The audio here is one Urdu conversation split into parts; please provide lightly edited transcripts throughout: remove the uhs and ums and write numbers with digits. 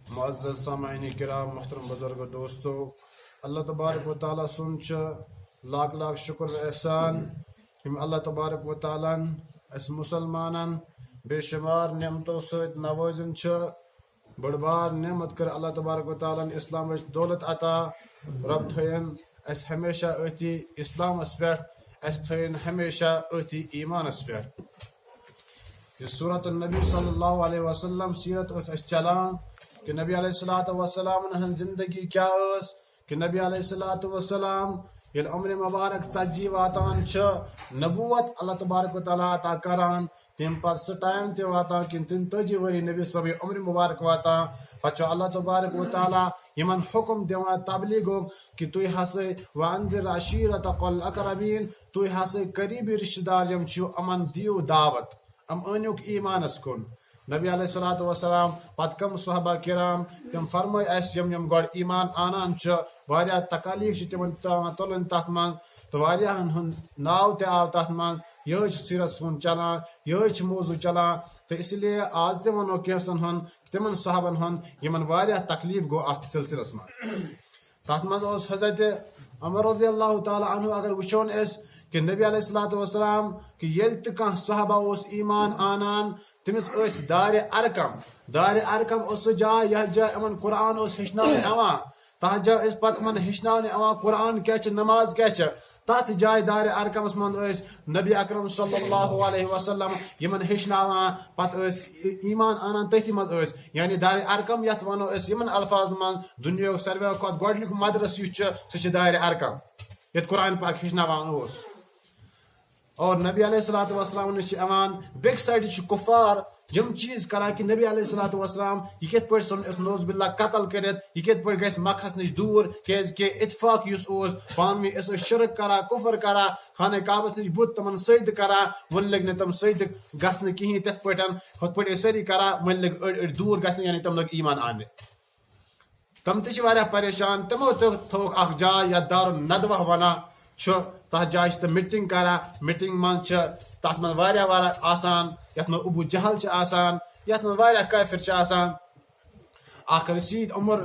معزز سامعین کرام، محترم بزرگ دوستو، اللہ تبارک و تعالیٰ سن لاکھ لاکھ شکر و احسان ہم اللہ تبارک و تعالیٰ اس مسلمانن بے شمار نعمتوں ست نوازن بڑ بار نعمت کر اللہ تبارک و تعالیٰ اسلام دولت عطا رب تھین اس ہمیشہ اتی اسلام اس پہ اس تھین ہمیشہ اتی ایمان اس پہ یہ صورت النبی صلی اللہ علیہ وسلم سیرت اس چلان کہ نبی علیہ الصلوۃ والسلام ہن زندگی کیا اس کہ نبی علیہ الصلوۃ والسلام یل عمر مبارک سجی واتان نبوت اللہ تبارک و تعالیٰ عطا کران تم پتہ سہ ٹائم تہ واتان کہ 33 وری نبی صبی عمر مبارک واتان پتہ اللہ تبارک و تعالیٰ یمن حکم دیوان تبلیغ کہ تھی ہسا وانذر عشیرتک الاقربین تھی ہسا قریبی رشتہ دار یم امن دیو دعوت انیوک ایمانس کن نبی علیہ الصلوۃ والسلام پتہ کم صحابہ کرام تم فرمائی اس یم گوڑ ایمان آنان واریاہ تکالیف تمن تلن تر من تو واریاہن ہن ناو تہ آو تر من یہ سیرت سون چلان یہ موضوع چلان تو اس لیے آج تہ ونو کیسن ہن تمن صحابن ہن یمن واریاہ تکلیف گو ات سلسلس من تر من حضرت عمر رضی اللہ تعالی عنہ اگر وچون اس کہ نبی علیہ الصلوۃ والسلام کہ یل تہ کانٛہہ صحابہ اس ایمان آنان تمس دار ارکم اس جائے یہ جائے امن قرآن اس ہچنانے اوان تہ جائے اس پتہ من ہچنانے اوان قرآن کیا نماز کیا تت جائے دار ارکمس من نبی اکرم صلی اللہ علیہ وسلم یمن ہچناوان پتہ ایمان آنان تھی مز یعنی دار ارکم یت ونو یمن الفاظ من دنیا ساروی کھت گۄڈنیُک مدرس یُس سہ دار ارکم یت قرآن پاک ہچناوان اوس اور نبی علیہ الصلوۃ والسلام نش بیک سائڈ کفار یم چیز کران کہ نبی علیہ الصلوۃ والسلام یہ کت پہ سن اس نوز باللہ قتل کرت یہ کت پہ گھس مکھس نش دور کیاز کہ اتفاق اس پانوی اس شرک کرا کفر کرا خانہ کعبس نش بت تمن سجدہ کرا ون لگ تم سجدہ گھن کہین تت پہ ہت پہ ساری کرا ون لگ اڑ دور گھن یعنی تم لگ ایمان آنے تم تہ پریشان تمو تھوک اخ جائے یا دار ندوہ ونان تر جائے میٹنگ کران میٹنگ من تر من آسان یت من ابو جہل آسان یت من کافر آسان اخ رشید عمر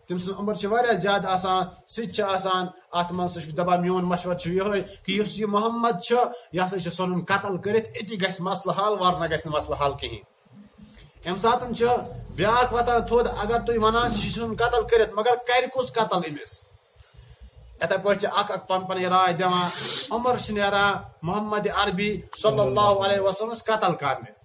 تم سن عمر زیادہ آسان سہ آسان ات من سہ دپان میون مشورہ یہ کہ اس یہ محمد یہ ہسا سن قتل کرت اتی گھس مسئلہ حل ورنہ گھس مسئلہ حل کہین ام سات بیاکھ وتان تھود اگر تھی ونان سن قتل کرت مگر کر کس قتل امس اتھے پہ اک پن پن رائے دان عمر نیران محمد عربی صلی اللہ علیہ وسلم قتل کرنے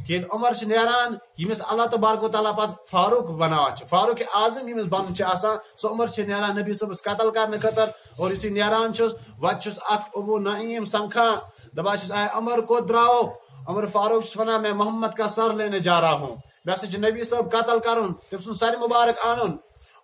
کہ عمر نیران یمس اللہ تبارک و تعالیٰ پتہ فاروق بناوان فاروق اعظم یمس بن سہ عمر نیران نبی صبس قتل کرنے خاطر اور یتھے نیران وت اک ابو نعیم سمکھان دپان اے عمر کو دراؤ عمر فاروق ونان میں محمد کا سر لینے جا رہا ہوں مے سا نبی صاحب قتل کرن تم سن سر مبارک آنن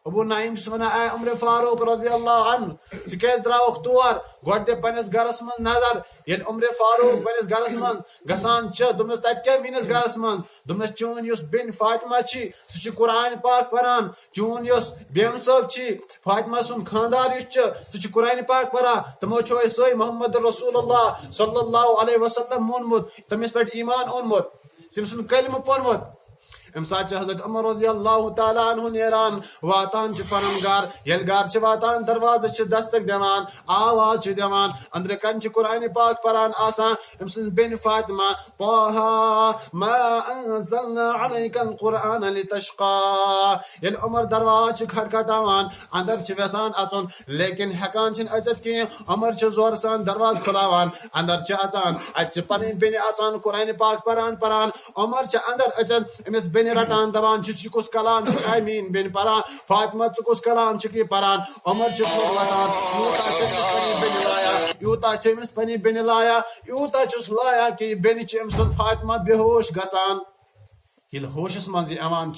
ابو نعیم ونان اے عمر فاروق رضی اللہ عنہ ثیز دراوک تور گۄڈٕ دِ پنس گرس من نظر یل عمر فاروق پنس گرس من گسان دمس تت کیا میس گرس من دمس چون یس بین فاطمہ سہ قرآن پاک پران چون یس بیم صاحب فاطمہ سن خاندار سہ قرآن پاک پران تمو سی محمد رسول اللہ صلی اللہ علیہ وسلم مونمت تمس پہ ایمان اونمت تم سن کلمہ پورمت ام سات حضرت عمر رضی اللہ تعالیٰ عنہ نیران واتان پنن گھر یل گھر واتان دروازہ دستک دیوان آواز دیوان اندر کن قرآن پاک پران آسان ام سن بین فاطمہ طه ما انزلنا عليك القرآن لتشقى یل عمر دروازہ کھٹکھٹاوان اندر ویسان اچن لیکن ہیکان اچت کی عمر زور سان دروازہ کھلاوان اندر اچان ات پن بین آسان قرآن پاک پران عمر اندر اچت امس بین رٹان دپان کس کلام مین بین پران فاطمہ کس کلام پران عمر یوتا امس پنہ بین لایا یوتا چھس لایا کہ بین ام سن فاطمہ بے ہوش گسان یل ہوشس من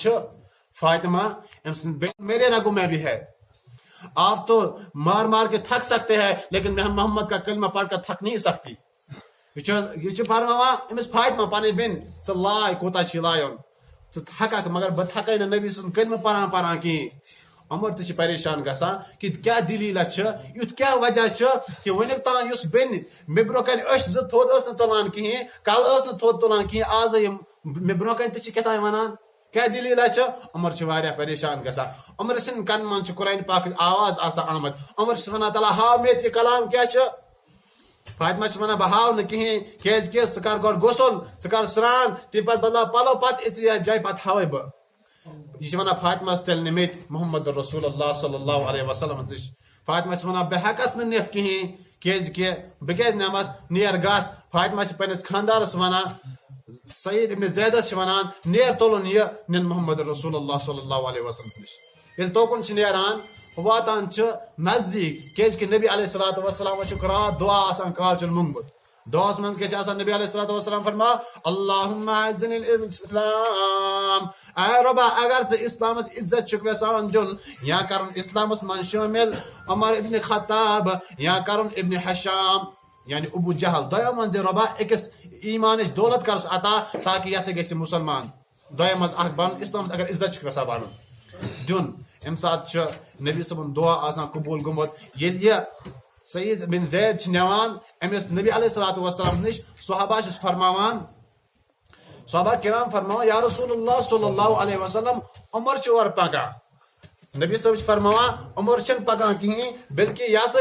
فاطمہ ام سن میرے رگوں میں بھی ہے آپ تو مار کے تھک سکتے ہیں لیکن میں محمد کا کلمہ پڑھ کر تھک نہیں سکتی یہ پرناوان امس فاطمہ پن بین لائے کوتا لائن تھکک مگر بہ تھکے نا نبی سن کلمہ پران کہین عمر تہ پریشان گژھان کہ کیا دلیلہ یُتھ کیا وجہ کہ ونیُک تام اس بین مے برو کن زٕ تھوٚد ٲس نہٕ تُلان کہین کل ٲس نہٕ تھوٚد تُلان کہین آز مے برو کن تہ کیٛاہ تام ونان کیا دلیل عمر پریشان گژھان عمر سن کن من قرآن پاک آواز آسان آمد عمر ونان تعالیٰ ہاو مے یہ کلام کیا فاطمہ ونان بہ ہاو نا کہین کیاز کہ ژٕ کر گۄڈٕ غسل ژٕ کر سران تمہِ پتہٕ بدلاو پلو پتہٕ اِژٕ یتھ جایہِ پتہٕ ہاوے بہٕ یہ ونان فاطمہ تیٚلہِ نِمِتھ محمد رسول اللہ صلی اللہ علیہ وسلم نِش فاطمہ ونان بہٕ ہیٚکتھ نہٕ نِتھ کہین کیاز کہ بہٕ کیاز نِمتھ نیر گژھ فاطمہ پننس خاندارس ونان سعید ابن زیدس ونان نیر تُلُن یہ نِن محمد رسول اللہ صلی اللہ علیہ وسلم نِش ییٚلہِ توکُن چھِ نیران واتان نزدیک کیاز کہ نبی علیہ الصلوۃ والسلام رات دعا آسان کالچن مونگمت دعاس من کیا نبی علیہ الصلوۃ والسلام فرما اللہم اعزنی الاسلام اے ربا اگر ژٕ اسلامس عزت چھُکھ یژھان دیُن یا کرُن اسلامس من شٲمِل عمر ابن خطاب یا کرُن ابن حشام یعنی ابو جہل دۄیو منٛز دِ رۄبا أکِس ایٖمانٕچ دولت کرس عطا تاکہ یہ ہسا گژھِ مسلمان دۄیو منٛز اکھ بنُن اسلامس اگر عزت چھُکھ یژھان بنُن دیُن امہ سات نبی صبن دعا آسان قبول گومت ییٚلہِ یہ سعید بن زید نوان امس نبی علیہ الصلوۃ والسلام نش صحابہ فرماوان صحابہ کرام فرماوان یا رسول اللہ صلی اللہ علیہ وسلم عمر اور پکان نبی صاحب فرماوان عمر چھن پکان کہین بلکہ یہ سا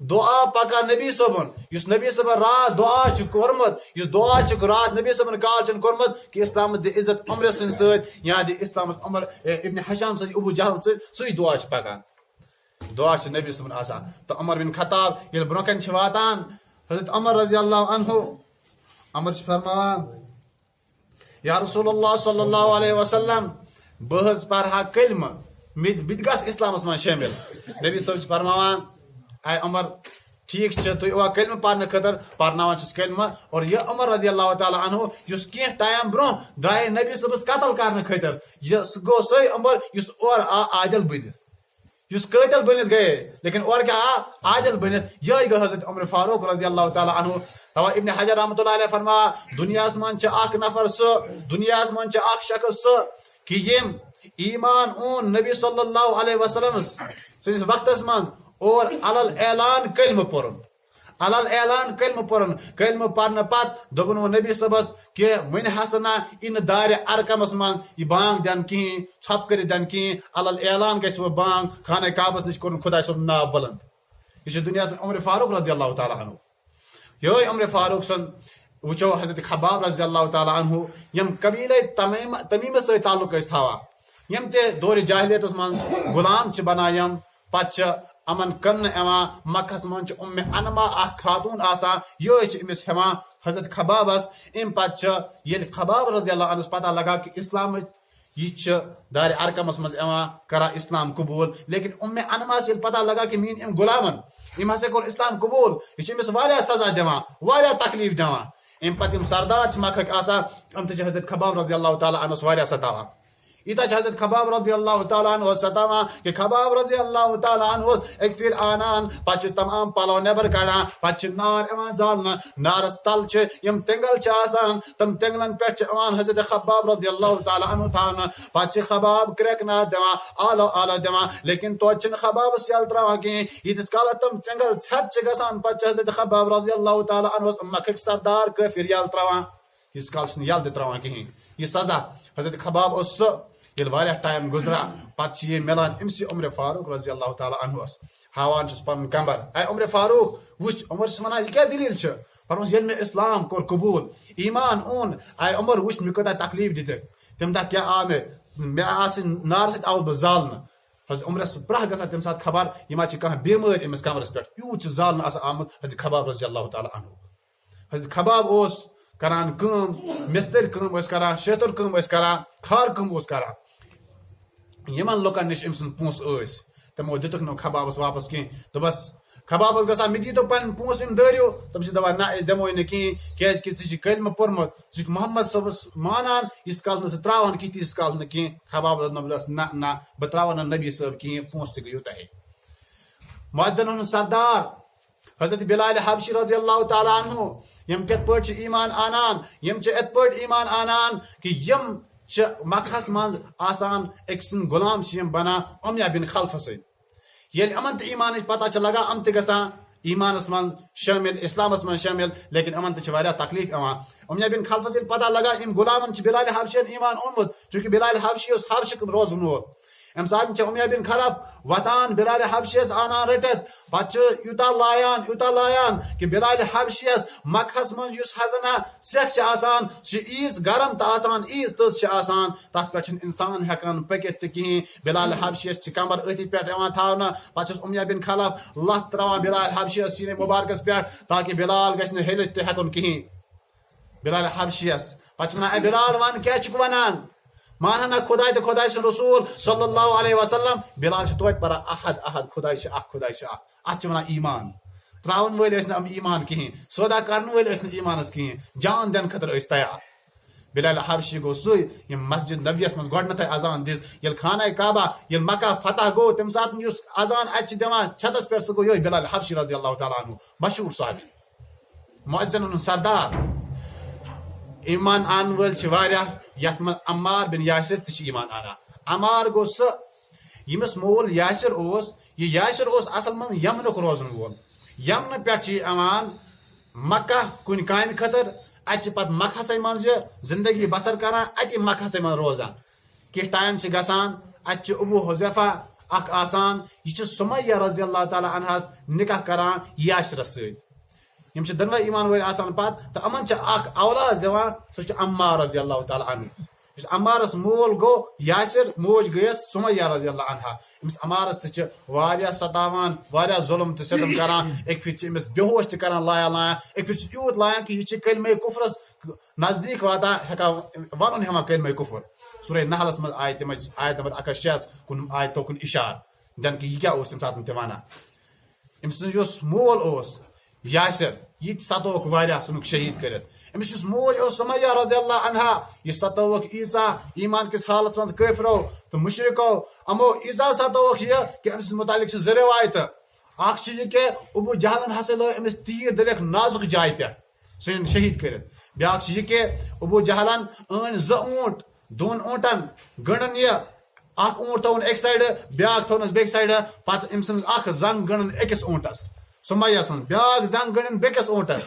دعا پکان نبی صبن اس نبی صبن رات دعا کورمت اس دعا رات نبی صبن کال کورمت کہ اسلام دی عزت عمر سن ست یا دی اسلام عمر ابن حشام ست ابو جہل سی دعا پکان دعا نبی صبن آسان تو عمر بن خطاب یل برکن واتان حضرت عمر رضی اللہ عنہ عمر فرمان یا رسول اللہ صلی اللہ علیہ وسلم بہز پرہا کلمہ بت گس اسلامس من شامل نبی صاحب فرمان اے عمر ٹھیک تھی او کلمہ پرنے خاطر پرناوان کلمہ اور یہ عمر رضی اللہ تعالیٰ عنہ اس کی ٹائم برو درائے نبی صبس قتل کرنے خاطر یہ گو سی عمر اس اور عادل بنت اس قتل بنت گئے لیکن اور کیا عادل بنت یہ گئی حضرت عمر فاروق رضی اللہ تعالیٰ عنہ تو ابن حجر رحمۃ اللہ علیہ فرما دنیا من اخ نفر دنیا من اخ شخص کہ یم ایمان اون نبی صلی اللہ علیہ وسلم سنس وقتس من اور علل اعلان کلمہ پورن علل اعلان کلمہ پورن کلمہ پرنے پت دبن وہ نبی صبس کہ ون ہسا ان دار ارکمس من یہ بانگ دین کہین ژھپ کر دین کہین علل اعلان گھس وہ بانگ خانہ کعبس نش کورن خدا صبن ناو بلند یہ دنیا عمر فاروق رضی اللہ تعالیٰ عنہ یہ عمر فاروق سن وچو حضرت خباب رضی اللہ تعالیٰ عنہ یم قبیلہ تمیم ست تعلق تھاوان یم تے دور جاہلیتس من غلام بنایم پتہ امن کن ایوان مکہس من ام انما اخ خاتون آسان یہ امس ہیوان حضرت خبابس ام پتہ یل خباب رضی اللہ عنہ پتہ لگا کہ اسلام یہ دار ارکمس من ایوان کرا اسلام قبول لیکن ام انما سے پتہ لگا کہ مین ام غلامن ام ہسا کور اسلام قبول یہ امس واریاہ سزا دیوان واریاہ تکلیف دیوان ام پتہ سردار مکھک آسان ام تہ حضرت خباب رضی اللہ تعالیٰ عنہ واریاہ ستاوان ایتا حضرت خباب رضی اللہ تعالیٰ عنہ ستاوان کہ خباب رضی اللہ تعالیٰ عنہ ایک پھر آنان پچ تمام پلو نبر کڑان پچ نار ایوان زالنا نارس تل یم تنگل آسان تم تنگلن پہ ایوان حضرت خباب رضی اللہ تعالیٰ عنہ تھانا پچ خباب کرکنا دیوان آلو آلو دیوان لیکن تو خباب سیل تراوان کہیں یتس کال تم تنگل ژھٹ گسان پچ حضرت خباب رضی اللہ تعالیٰ عنہ مکھک سردار کافر یل تراوان یس کال یل تراوان کہیں یہ سزا حضرت خباب اس یل واریاہ ٹائم گزرا پتہ یہ ملان امس عمر فاروق رضی اللہ تعالیٰ عنہ ہاوان پن کمبر اے عمر فاروق وچ عمر ونان یہ کیا دلیل فرمس یل میں اسلام کور قبول ایمان اون اے عمر وچ مے کوتاہ تکلیف دت تم دہ کیا آ مے آس نار ست آو بہ زالنہ حضرت عمرس برہ گژھان تمہ سات خبر یہ ما کانٛہہ بیمٲرۍ امس کمرس پہ یوت زالنہ آسان آمت حضرت خباب رضی اللہ تعالیٰ عنہ حضرت خباب اوس کران کٲم مستر کٲم ٲسۍ کران شیتر کٲم ٲسۍ کران کھار کٲم اوس کران یمن لوکن نش ام سن پونس تمو دتک نو خبابس واپس کہیں تو بس خباب گا مے دیتو پن پونس ام دریو تم دپان نہ دمو کہیں کیاز کہ ژٕ کلمہ پورمت ژٕ محمد صبس مانان اس کال نہ تراوان کھی تیس کال نہ کہیں خباب دس نہ نہ بہ تراو نہ نبی صاحب کہیں پونس تہ گیو تہ مؤذن ہن سردار حضرت بلال حبشی رضی اللہ تعالیٰ عنہ یم کت پٹ ایمان آنان یم ات پٹ ایمان آنان کہ یم مکھس من آسان ایک سن غلام یم بنا امیہ بن خلف ست یل امن ایمان پتہ لگا ام تہ گژھان ایمانس من شامل اسلامس من شامل لیکن امن تہ واریاہ تکلیف یوان امیہ بن خلفس ییٚلہِ پتہ لگا ام غلامن چھ بلال حبشین ایمان اونمت چونکہ بلال حبشی اوس حبشک روزن وول ام ساتن چھ امیہ بن خلف وتان بلال حبشیس آنان رٹت پتہ یوتاہ لایان کہ بلال حبشیس مکہس من یس حزنہ سیکھ چھ آسان سہ ایز گرم تہ آسان ایز تٔژ چھ آسان تتھ پہ انسان ہیکان پکت تہ کہین بلال حبشیس چھ کمر أتھی پہ یوان تھاونہ پتہ چھس امیہ بن خلف لت تراوان بلال حبشیس سینے مبارکس پہ تاکہ بلال گژھِ نہٕ ہلِتھ تہ ہیکُن کہین بلال حبشیس پتہ چھ ونان اے بلال ون کیا چھُکھ ونان مانہ نا خداے تو خداے سن رسول صلی اللہ علیہ وسلم بلال چھ توتہِ پران احد احد خداے چھ اکھ خداے چھ اکھ اتھ چھ ونان ایمان تراون وٲلۍ ٲسۍ نہٕ یِم ایمان کہین سودا کرن وٲلۍ ٲسۍ نہٕ ایمانس کہین جان دِنہٕ خٲطرٕ ٲسۍ تیار بلال حبشی گو سُے یم مسجد نبیس من گۄڈنیتھے اذان دِژ ییٚلہِ خانہ کعبہ ییٚلہِ مکہ فتح گوٚو تمہِ ساتہٕ یُس اذان اتہِ چھِ دِوان چھتس پٮ۪ٹھ سُہ گوٚو یِہوٚے بلال حبشی رضی اللہ تعالیٰ عنہ مشہوٗر صحابی مؤذنن ہُنٛد سردار ایمان ان وٲلۍ چھِ واریاہ یتھ منٛز عمار بن یاسر تہِ چھِ ایمان انان عمار گوٚو سُہ ییٚمِس مول یاسر اوس یہِ یاسر اوس اصل منٛز یمنُک روزن وول یمنہٕ پٮ۪ٹھ چھِ یہِ یِوان مکہ کُنہِ کامہِ خٲطرٕ اتہِ چھِ پتہٕ مکہسٕے منٛز یہِ زندگی بسر کران اتی مکہسٕے منٛز روزان کینٛہہ ٹایم چھِ گژھان اتہِ چھِ ابو حذیفہ اکھ آسان یہِ چھِ سمیہ رضی اللہ تعالیٰ عنہس نکاح کران یاسرس سۭتۍ یم چھِ دۄنوے ایمان وٲلۍ آسان پتہٕ تہٕ یِمن چھِ اکھ اولاد یِوان سُہ چھُ عمار رضی اللہ تعالیٰ عنہ یُس عمارس مول گوٚو یاسر موج گٔیس سمیہ رضی اللہ عنہا أمِس عمارس تہِ چھِ واریاہ ستاوان واریاہ ظلم تہٕ ستم کران اکہِ پھِرِ چھِ أمِس بے ہوش تہِ کران لایان اکہِ پھِرِ چھِ یوٗت لایان کہ یہِ چھِ کلمہ کفرس نزدیٖک واتان ہیٚکان ونُن ہیٚوان کلمہ کفر سورہ نحلس منٛز آیہِ تِمٕچ آیت نمبر 106 کُن آیہِ توکُن اشار دِنہٕ کہ یہِ کیاہ اوس تمہِ ساتہٕ تہِ ونان أمۍ سُنٛد یُس مول اوس یاسر یہ تہِ ستووُکھ واریاہ ژھُنُکھ شہید کٔرِتھ أمِس یُس موج اوس سمیہ رضی اللہ عنہا یہِ ستووُکھ عیسیٰ ایمان کِس حالس منٛز کٲفرو تہٕ مشرکو یِمو عیسیٰ ستووُکھ یہِ کہ أمۍ سٕنٛدِ متعلق چھِ زٕ رِوایتہٕ اکھ چھِ یہِ کہ ابو جہلن ہسا لٲگۍ أمِس تیٖر دٔرِکھ نازُک جایہِ پٮ۪ٹھ سُہ نِن شہید کٔرِتھ بیاکھ چھِ یہِ کہ ابو جہلن أنۍ زٕ اوٗنٹ دۄن اوٗنٹن گٔنڈن یہِ اکھ اوٗنٹ تھوُن اکہِ سایڈٕ بیاکھ تھوونس بیٚکہِ سایڈٕ پتہٕ أمۍ سٕنٛز اکھ زنگ گٔنڈن أکِس اوٗنٹس سمیہ سٕنٛز بیاکھ زنگ گٔنڈن بیٚکِس اوٗنٹس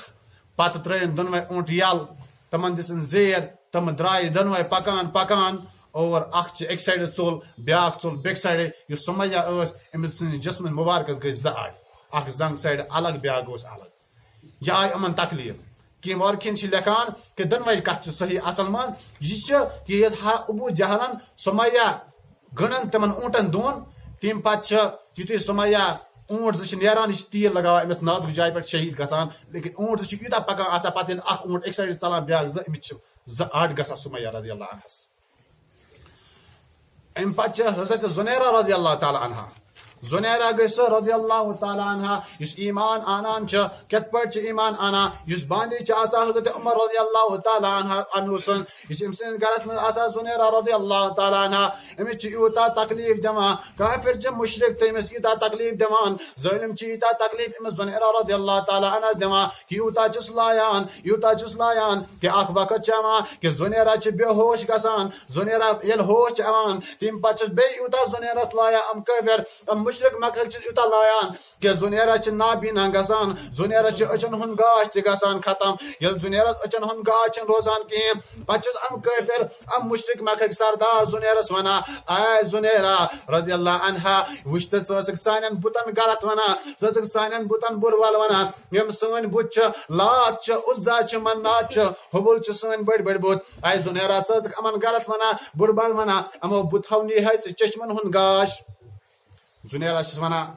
پتہٕ ترٲیِن دۄنوے اوٗنٹ یَلہٕ تمن دِژٕن زیر تم درٛایہِ دۄنوے پکان پکان اور اکھ چھِ اکہِ سایڈٕ ژوٚل بیاکھ ژوٚل بیٚکہِ سایڈٕ یُس سمیہ ٲس أمِس سٕنٛدِ جسمہٕ مُبارکس گٔے زٕ اَڈ اکھ زنگ سایڈٕ الگ بیاکھ گوٚوس الگ یہِ آیہِ یِمن تکلیف کینٛہہ مورخیٖن چھِ لیکھان کہ دۄنوے کتھ چھِ صحیح اصل منٛز یہِ چھِ کہ ییٚلہِ ابو جہلن سمیہ گٔنڈن تِمن اوٗنٹن دۄن تمہِ پتہٕ چھِ یُتھُے سمیہ اوٗنٹ زٕ چھِ نیران یہِ چھِ تیٖر لگاوان أمِس نازُک جایہِ پٮ۪ٹھ شہید گژھان لیکن اوٗنٹ زٕ چھِ یوٗتاہ پکان آسان پتہٕ ییٚلہِ اکھ اوٗنٹ اکہِ سایڈٕ ژلان بیاکھ زٕ أمِس چھِ زٕ اَڈ گژھان سمیہ رضی اللہ عنہس امہِ پتہٕ چھِ حضرت زُنیرہ رضی اللہ تعالیٰ عنہا زُنیرہ گٔے سۄ رضی اللہ تعالیٰ عنہا یُس ایمان انان چھِ کِتھ پٲٹھۍ چھِ ایمان انان یُس باندی چھِ آسان حضرت عمر رضی اللہ تعالیٰ عنہ سُنٛد یہِ چھِ أمۍ سٕنٛدِس گرس منٛز آسان زُنیرہ رضی اللہ تعالیٰ عنہا أمِس چھِ یوٗتاہ تکلیف دِوان کافر چھِ مُشرک تہٕ أمِس یوٗتاہ تکلیف دِوان ظٲلم چھِ یوٗتاہ تکلیف أمِس زُنیرہ رضی اللہ تعالیٰ عنہس دِوان کہِ یوٗتاہ چھُس لایان کہ اکھ وقت چھُ یِوان کہ زُنیرہ چھِ بے ہوش گژھان زُنیرہ ییٚلہِ ہوش چھِ یِوان تمہِ پتہٕ چھُس بیٚیہِ یوٗتاہ زُنیرس لایان یِم کٲفر یِم مُشرک مکرٕکۍ چھِ یوٗتاہ لایان کہ زُنیرہ چھِ نابینا گژھان زُنیرہ چھِ أچھن ہُنٛد گاش تہِ گژھان ختم ییٚلہِ زُنیرس أچھن ہُنٛد گاش چھُنہٕ روزان کہیٖنۍ پتہٕ چھُس یِم کٲفر یِم مُشرک مکرٕکۍ سردار زُنیرس ونان اے زُنیرہ رضی اللہ عنہا وٕچھ تہٕ ژٕ ٲسٕکھ سانٮ۪ن بُتن غلط ونان ژٕ ٲسٕکھ سانٮ۪ن بُتن بُرٕ ول ونان یِم سٲنۍ بُت چھِ لات چھِ عزا چھِ منات چھِ حبل چھِ سٲنۍ بٔڑۍ بٔڑۍ بُت اے زُنیرہ ژٕ ٲسٕکھ یِمن غلط ونان بُرٕ بل ونان یِمو بُتھو نی ہے ژٕ چشمن ہُنٛد گاش زُنیرہ چھُس ونان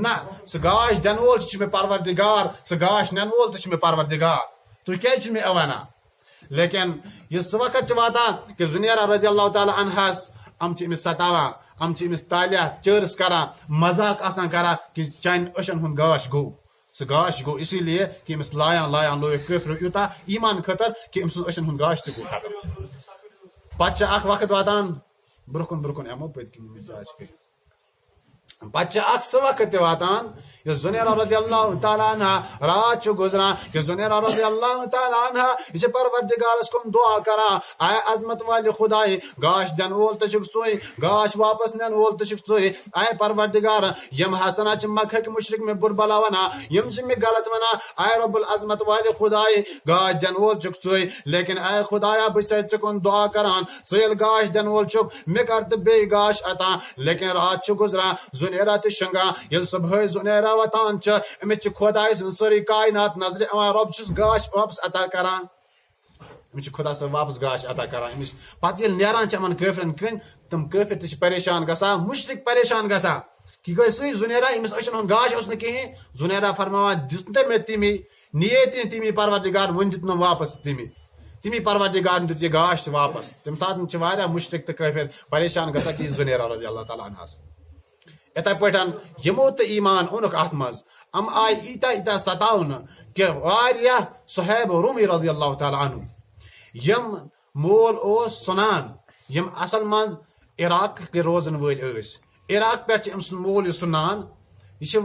نہ سُہ گاش دِنہٕ وول چھُ مےٚ پروردگار سُہ گاش نِنہٕ وول تہِ چھُ مےٚ پروردگار تُہۍ کیازِ چھِو مےٚ یہِ ونان لیکن یہِ سُہ وقت چھُ واتان کہ زُنیرہ رضی اللہ تعالیٰ عنہس یِم چھِ أمِس ستاوان یِم چھِ أمِس تالیہ چٲرس کران مذاق آسان کران کہ چانہِ أچھن ہُنٛد گاش گوٚو سُہ گاش گوٚو اسی لیے کہ أمِس لایان لوگ کٲفرو یوٗتاہ ایمان خٲطرٕ کہ أمۍ سُنٛد أچھن ہُنٛد گاش تہِ گوٚو ختم پتہٕ چھُ اکھ وقت واتان برونٛہہ کُن یِمو پٔتۍ کِنۍ پتہ اخ سہ وقت واتان یہ زنیرہ رضی اللہ تعالیٰ عنہ رات گزران کہ زنیرہ رضی اللہ تعالیٰ عنہ یہ پروردگارس کن دعا کران آئے عظمت والے خدائی گاش دن وول تشک سوئی گاش واپس نن وول تشک سوئی آئے پروردگار یم ہسنا چ مکہ کے مشرک میں بربلا ونا یم چ میں غلط ونا آئے رب العظمت والے خدائی گاش دن وول چک سوئی لیکن آئے خدایا بس کن دعا کران سیل گاش دن وول چک میں کرت بے گاش عطا لیکن رات چ گزران زنیرہ تے شنگا یل صبح زنیرہ واتان امس خدائی سن ساری کائنات نظر اوان رب چھس گاش واپس عطا کران امس خدا صاحب واپس گاش عطا کران امس پتہ یل نیران چھ امن کافرن کن تم کافر تہ پریشان گسا مشرک پریشان گسا کہ گئی سی زنیرہ امس اچھن ہن گاش اس نہ کہیں زنیرہ فرماوان دت میں تمی نیت تمی پروردگار ون دت واپس تمی پروردگار دت یہ گاش واپس تم ساتن چھ واریا مشرک تہ کافر پریشان گسا کہ زنیرہ رضی اللہ تعالی عنہ اتھے پٹھن یمو تو ایمان اونک ات مز ام آئی ایتا ستاون کہ واریاہ صہیب رومی رضی اللہ تعالی عنہ یم مول اوس سنان یم اصل مز عراق کے روزن ول اس عراق پہ ام سن مول سنان یہ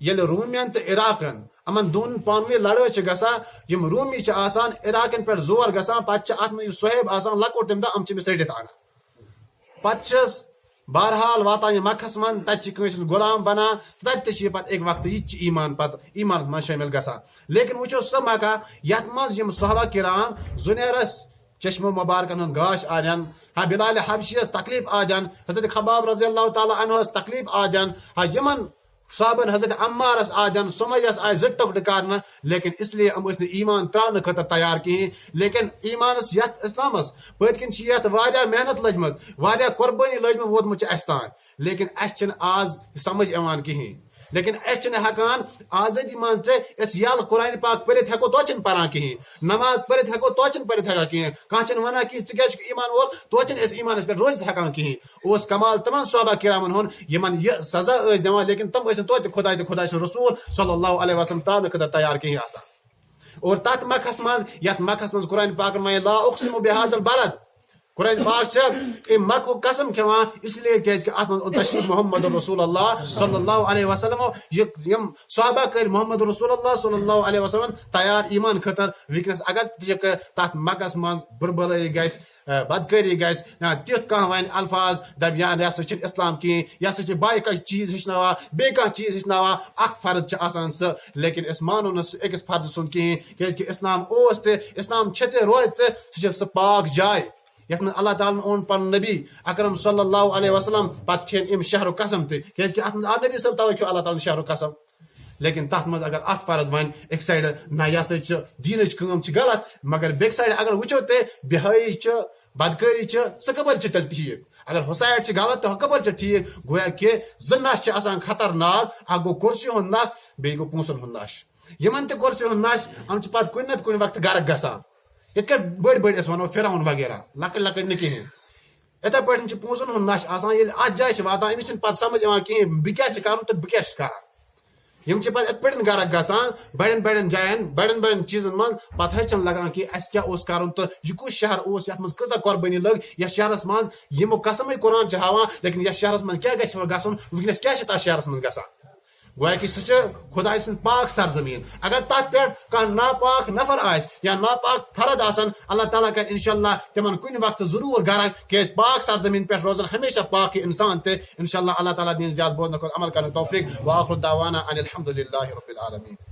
یل رومین تو عراقن امن دون پانوی لڑائی چھ گسا یم رومی چھ آسان عراقن پہ زور گسان پتہ ات میں صہیب آسان لکوٹ تم دہ ام چھ سڑت آنا پتہ بہرحال واتان یہ مکھس من تت غلام بنان تت پتہ ایک وقت یہ ایمان پتہ ایمان من شامل گسان لیکن وچو سہ مکہ یت مز یم صحابہ کرام زنیرس چشمہ مبارکن ہند گاش آدن ہاں بلال حبشی تکلیف آدن حضرت خباب رضی اللہ تعالی عنہ تکلیف آدن ہاں یمن صحابن حضرت عمارس آدن سمیس آئی زٹ ٹکٹ کرنا لیکن اس لیے ام اس نے ایمان ترانے خاطر تیار کہیں لیکن ایمانس یت اسلامس پت کن یت واریاہ محنت لجمت واریاہ قربانی لجمت ووتمت اس تان لیکن اس چھن آز سمجھ ایوان کہیں لیکن اس چھن ہکان آزادی مان سے اس یال قرآن پاک پرت ہیکو توچن پران کہیں نماز پرت ہیکو توچن پرت ہکا کہیں کانچن ونا کہ ژٕ ایمان وول توچن اس ایمانس پہ روزت ہکان کہیں اس کمال تمام صحابہ کرامن ہن یمن یہ سزا اس دِوان لیکن تم ٲسۍ توتہِ خداے تہٕ خداے سُنٛد رسول صلی اللہ علیہ وسلم تراونہٕ خٲطرٕ تیار کہیں آسان اور تت مکھس مز یت مکھس مز قرآن پاکن ونے لا اقسم بہذا البلد قرآن پاک چھ مکہ قسم کھوان اس لیے کیازِ کہ ات من تشریف محمد رسول اللہ صلی اللہ علیہ وسلم یم صحابہ کر محمد رسول اللہ صلی اللہ علیہ وسلم تیار ایمان خاطر وکنس اگر تات مکس من بربلائی گژھِ بدکاری گژھِ یا تیُتھ کانٛہہ ونہِ الفاظ دپ یا یہ سا چھُنہٕ اسلام کہین یہ سا چھِ باقی کانٛہہ چیز ہیٚچھناوان بیٚیہِ کانٛہہ چیز ہیٚچھناوان اکھ فرض چھُ آسان سُہ لیکن أسۍ مانو نہٕ سُہ أکِس فرض سُنٛد کہین کیازِ کہ اسلام اوس تہِ اسلام چھِ تہِ روزِ تہِ سُہ چھِ سُہ پاک جاے یتھ من اللہ تعالیٰ اون پن نبی اکرم صلی اللہ علیہ وسلم پتہ کھین ام شہر قسم تہ کیازِ کہ ات من نبی صاحب توے کھیو اللہ تعالیٰ شہر قسم لیکن تات مز اگر اکھ فرض ون ایک سائڈ نہ یہ سا دینچ کٲم چھ غلط مگر بیک سائڈ اگر وچھو تہ بہٲیی چھ بدکاری چھ سہ کپر چھ تیل ٹھیک اگر ہو سائڈ چھ غلط تو کپر چھ ٹھیک گویا کہ زٕ نش چھ آسان خطرناک اکھ گو کرسی ہُنٛد نش بیٚیہِ گو پونسن ہُنٛد نش یمن تہ کرسی ہُنٛد نش یم چھ پتہٕ کُنہِ نتہٕ کُنہِ وقتہٕ گرک گژھان یتھ کٲٹھۍ بٔڑۍ بٔڑۍ أسۍ ونو فرعون وغیرہ لۄکٕٹۍ لۄکٕٹۍ نہٕ کہینۍ یتھے پٲٹھۍ چھ پونسن ہُنٛد نش آسان ییٚلہِ اتھ جایہِ چھ واتان أمِس چھنہٕ پتہٕ سمجھ یِوان کہینۍ بہٕ کیاہ چھُ کرُن تہٕ بہٕ کیاہ چھُس کران یم چھ پتہٕ یتھ پٲٹھۍ گرک گژھان بڑٮ۪ن بڑٮ۪ن جاین بڑٮ۪ن بڑٮ۪ن چیزن منٛز پتہٕ حظ چھنہٕ لگان کہ اسہِ کیاہ اوس کرُن تہٕ یہِ کُس شہر اوس یتھ منٛز کۭژاہ قۄربٲنی لٔگ یتھ شہرس منٛز یِمو قسمٕے قرآن چھُ ہاوان لیکن یتھ شہرس منٛز کیاہ گژھِ وۄنۍ گژھُن وٕنکیٚنس کیاہ چھُ تتھ شہرس منٛز گژھان گویا کہ سہ خداے سن پاک سرزمین اگر تک پہ کھانا ناپاک نفر آس یا ناپاک فرد آسن اللہ تعالیٰ کر انشاءاللہ تمن کن وقت ضرور گرک کہ پاک سرزمین پہ روزن ہمیشہ پاک انسان تہ انشاءاللہ اللہ تعالیٰ دین زیادہ بوزن عمل کرنے توفیق وآخر دعوانا ان الحمد للہ رب العالمین.